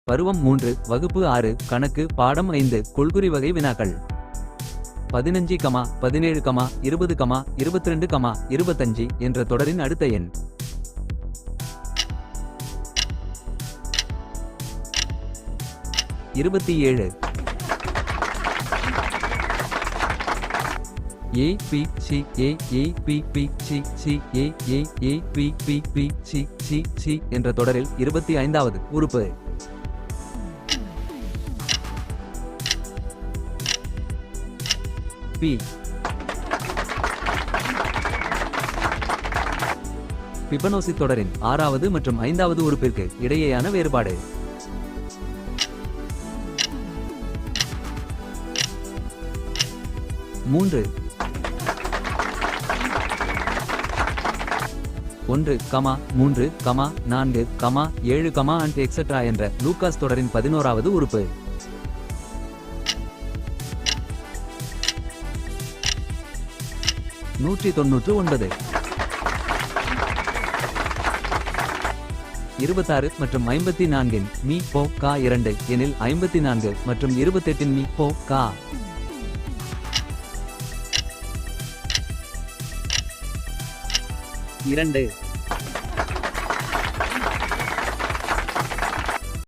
பருவம் 3 வகுப்பு 6 கணக்கு பாடம் 5 கொள்குறி வகை வினாக்கள் 15, 17, 20, 22, 25 என்ற தொடரின் அடுத்த எண். (27) A P C A A P P C C A A A P P P C C C என்ற தொடரில் 25வது உறுப்பு. P. பிபனோசி தொடரின் 6வது மற்றும் 5வது உறுப்பிற்கு இடையேயான வேறுபாடு. (3) 1, 3, 4, 7, and etc. என்ற லூகாஸ் தொடரின் 11வது உறுப்பு. (199) 26 மற்றும் 54 இன் மீ போ கா 2 எனில் 54 மற்றும் 28 இன் மீ போ கா. (2)